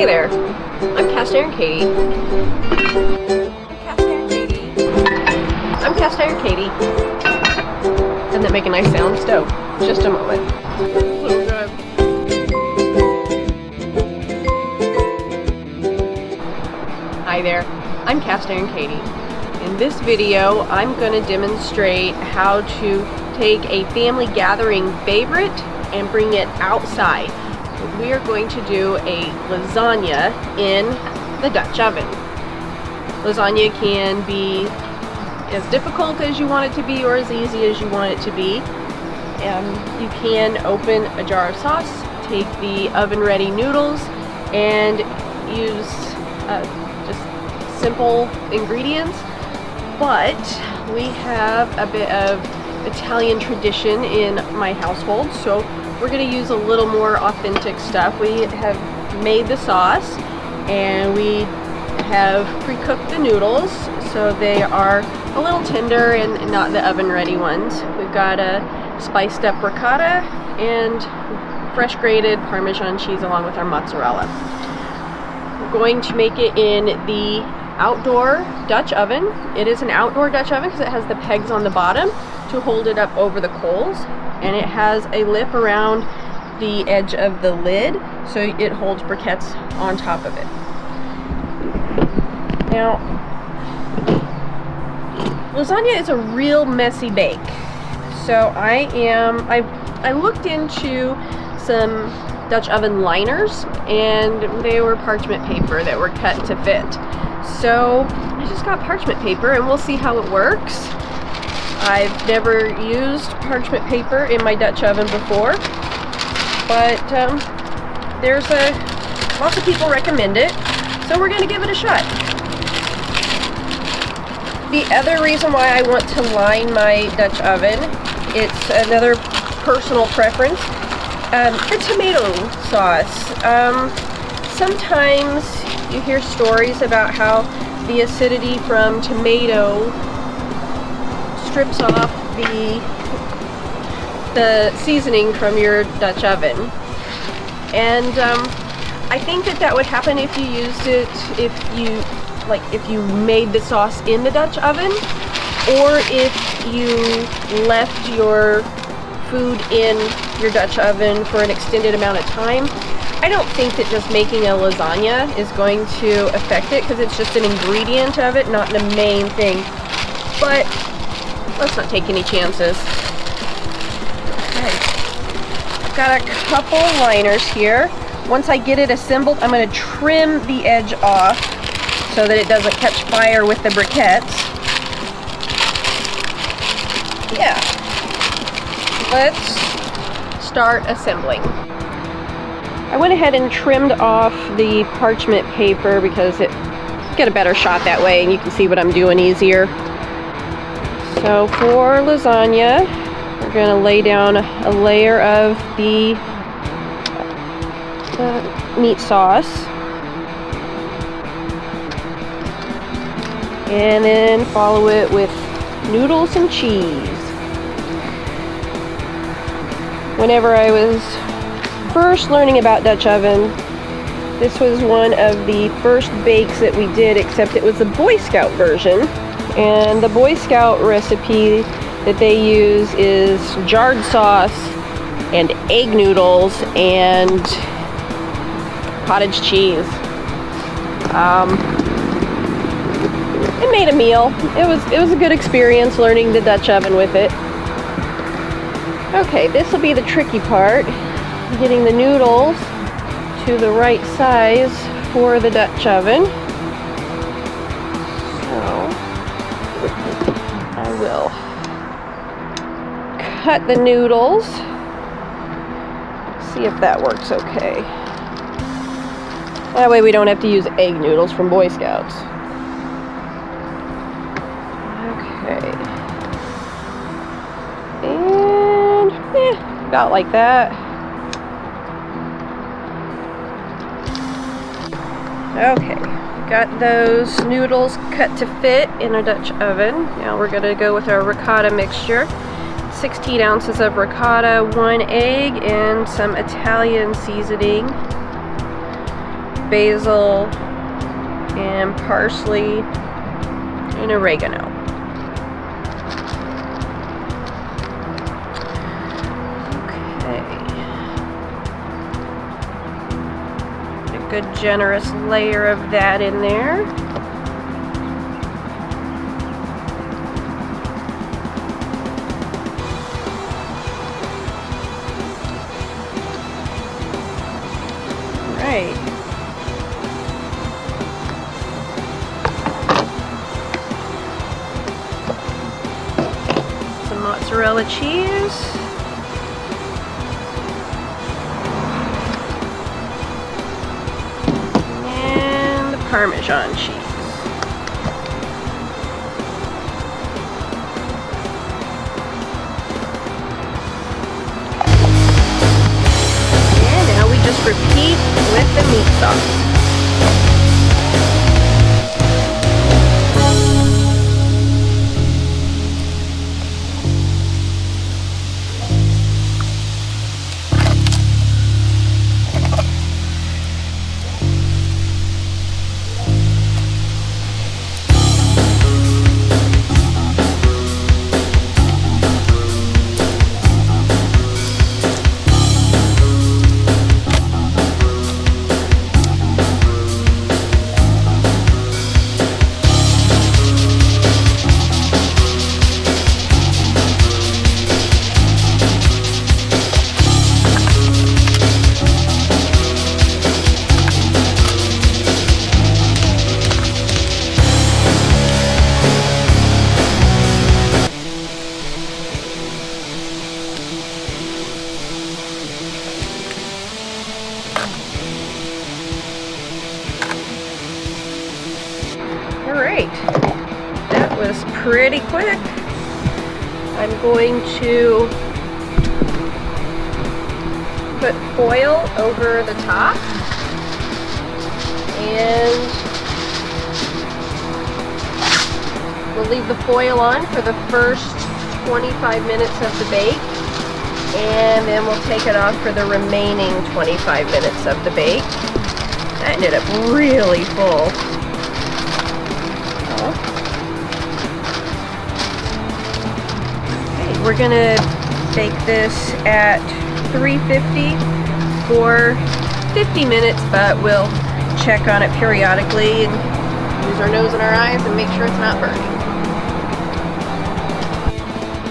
Hey there, I'm Cast Iron Katie. I'm Cast Iron Katie. Doesn't that make a nice sound? Stove. Just a moment. So good. Hi there, I'm Cast Iron Katie. In this video, I'm going to demonstrate how to take a family gathering favorite and bring it outside. We are going to do a lasagna in the Dutch oven. Lasagna can be as difficult as you want it to be or as easy as you want it to be. You can open a jar of sauce, take the oven-ready noodles, and use just simple ingredients. But we have a bit of Italian tradition in my household, so we're going to use a little more authentic stuff. We have made the sauce and we have pre-cooked the noodles so they are a little tender and not the oven-ready ones. We've got a spiced up ricotta and fresh grated Parmesan cheese along with our mozzarella. We're going to make it in the outdoor Dutch oven. It is an outdoor Dutch oven because it has the pegs on the bottom to hold it up over the coals, and it has a lip around the edge of the lid so it holds briquettes on top of it. Now, lasagna is a real messy bake, so I looked into some Dutch oven liners, and they were parchment paper that were cut to fit. So I just got parchment paper and we'll see how it works. I've never used parchment paper in my Dutch oven before, but lots of people recommend it, so we're going to give it a shot. The other reason why I want to line my Dutch oven, it's another personal preference, the tomato sauce. Sometimes you hear stories about how the acidity from tomato strips off the seasoning from your Dutch oven, and I think that would happen if you used it, if you made the sauce in the Dutch oven, or if you left your food in your Dutch oven for an extended amount of time. I don't think that just making a lasagna is going to affect it because it's just an ingredient of it, not the main thing. But let's not take any chances. Okay. I've got a couple liners here. Once I get it assembled, I'm going to trim the edge off so that it doesn't catch fire with the briquettes. Yeah. Let's start assembling. I went ahead and trimmed off the parchment paper because it get a better shot that way and you can see what I'm doing easier. So for lasagna, we're going to lay down a layer of the meat sauce, and then follow it with noodles and cheese. Whenever I was first learning about Dutch oven, this was one of the first bakes that we did, except it was the Boy Scout version. And the Boy Scout recipe that they use is jarred sauce and egg noodles and cottage cheese. It made a meal. It was a good experience learning the Dutch oven with it. Okay, this will be the tricky part, getting the noodles to the right size for the Dutch oven. I will cut the noodles, see if that works okay. That way we don't have to use egg noodles from Boy Scouts. Okay. And about like that. Okay. Got those noodles cut to fit in a Dutch oven. Now we're going to go with our ricotta mixture. 16 ounces of ricotta, 1 egg, and some Italian seasoning. basil, and parsley, and oregano. Okay. A good generous layer of that in there. Right. Some mozzarella cheese. And the Parmesan cheese. And now we just repeat with the meat sauce. Alright, that was pretty quick. I'm going to put foil over the top and we'll leave the foil on for the first 25 minutes of the bake, and then we'll take it off for the remaining 25 minutes of the bake. That ended up really full. We're gonna bake this at 350 for 50 minutes, but we'll check on it periodically and use our nose and our eyes and make sure it's not burning.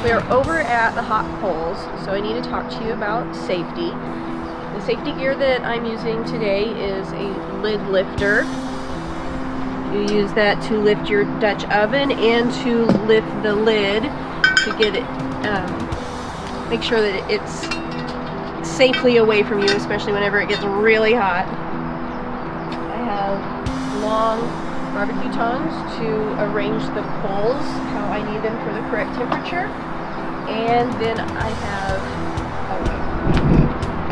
We are over at the hot coals, so I need to talk to you about safety. The safety gear that I'm using today is a lid lifter. You use that to lift your Dutch oven and to lift the lid to get it, make sure that it's safely away from you, especially whenever it gets really hot. I have long barbecue tongs to arrange the coals how I need them for the correct temperature, and then I have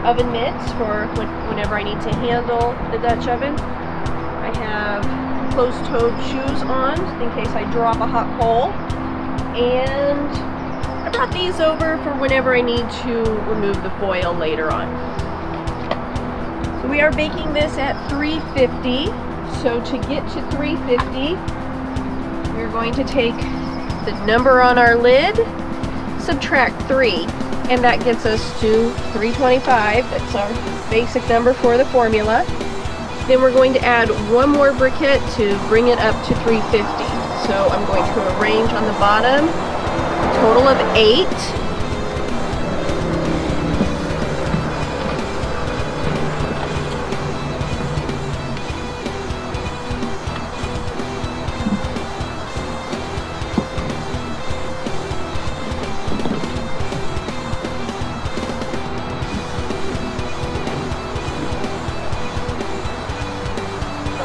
oven mitts for whenever I need to handle the Dutch oven. I have closed-toed shoes on in case I drop a hot coal, and I brought these over for whenever I need to remove the foil later on. So we are baking this at 350. So to get to 350, we're going to take the number on our lid, subtract 3, and that gets us to 325. That's our basic number for the formula. Then we're going to add one more briquette to bring it up to 350. So I'm going to arrange on the bottom a total of 8.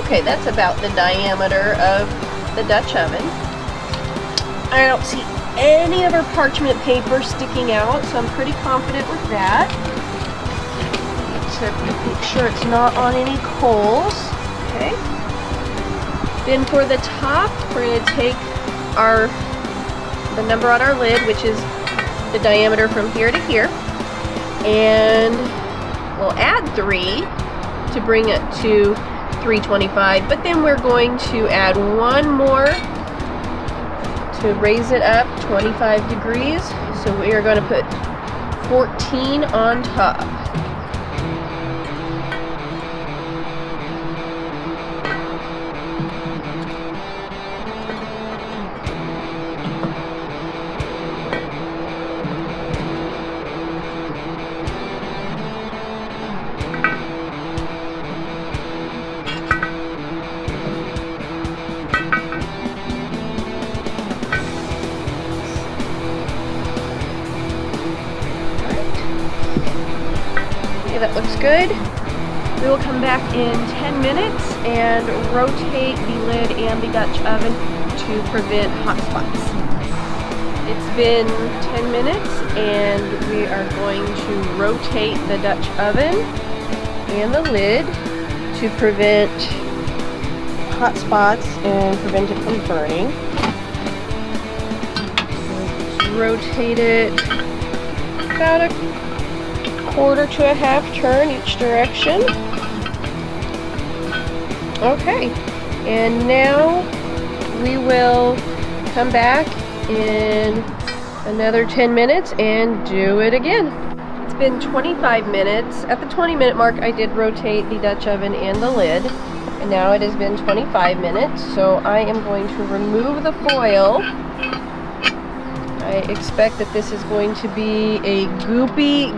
Okay, that's about the diameter of the Dutch oven. I don't see any other parchment paper sticking out, so I'm pretty confident with that. Need to make sure it's not on any coals. Okay. Then for the top, we're going to take the number on our lid, which is the diameter from here to here, and we'll add 3 to bring it to 325, but then we're going to add one more to raise it up 25 degrees. So we are going to put 14 on top. That looks good. We will come back in 10 minutes and rotate the lid and the Dutch oven to prevent hot spots. It's been 10 minutes and we are going to rotate the Dutch oven and the lid to prevent hot spots and prevent it from burning. Let's rotate it about a quarter to a half turn each direction. Okay, and now we will come back in another 10 minutes and do it again. It's been 25 minutes. At the 20-minute mark, I did rotate the Dutch oven and the lid, and now it has been 25 minutes, so I am going to remove the foil. I expect that this is going to be a goopy,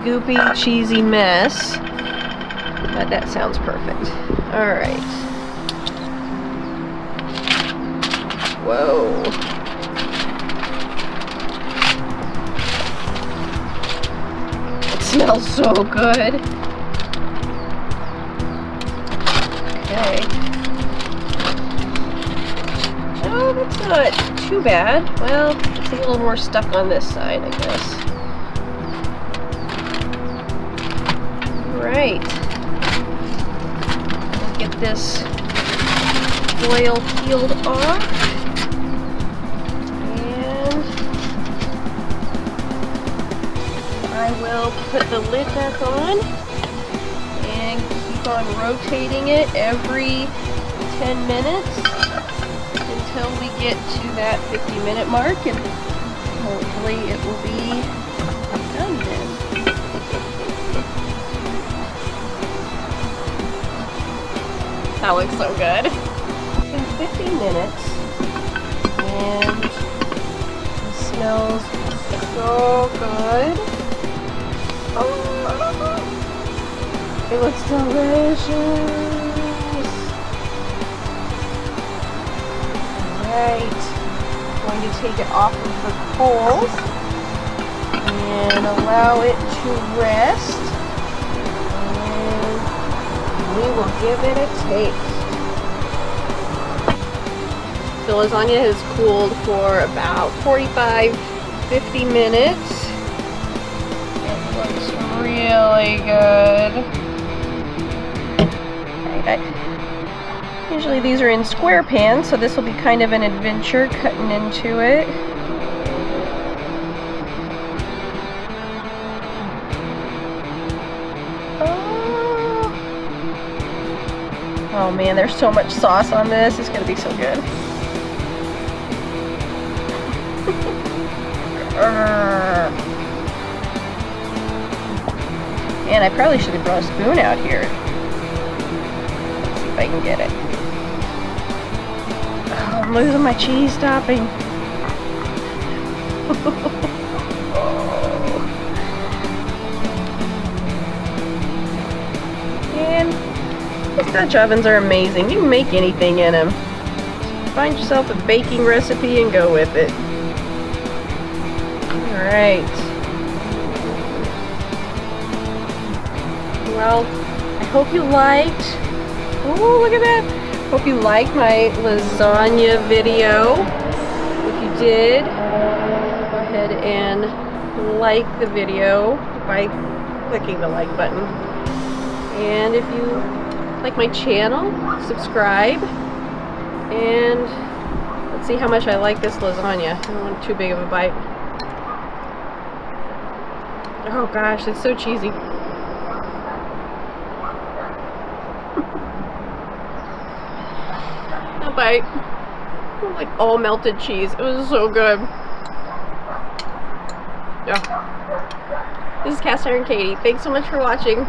cheesy mess, but that sounds perfect. All right. Whoa. It smells so good. Okay. Oh, that's not too bad. Well, I see a little more stuff on this side, I guess. Right. Let's get this foil peeled off. And I will put the lid back on and keep on rotating it every 10 minutes until we get to that 50-minute mark, and hopefully it will be done then. That looks so good. In 50 minutes, and it smells so good. Oh, it looks delicious. Right, I'm going to take it off of the coals and allow it to rest, and we will give it a taste. The lasagna has cooled for about 45-50 minutes. It looks really good. Usually these are in square pans, so this will be kind of an adventure cutting into it. Oh man, there's so much sauce on this. It's gonna be so good. Man, I probably should have brought a spoon out here. Let's see if I can get it. Oh, I'm losing my cheese topping. And these Dutch ovens are amazing. You can make anything in them. Find yourself a baking recipe and go with it. Alright. Well, I hope you liked. Oh, look at that. Hope you liked my lasagna video. If you did, go ahead and like the video by clicking the like button. And if you like my channel, subscribe. And let's see how much I like this lasagna. I don't want too big of a bite. Oh gosh, it's so cheesy. bite. It was like all melted cheese. It was so good. Yeah. This is Cast Iron Katie. Thanks so much for watching.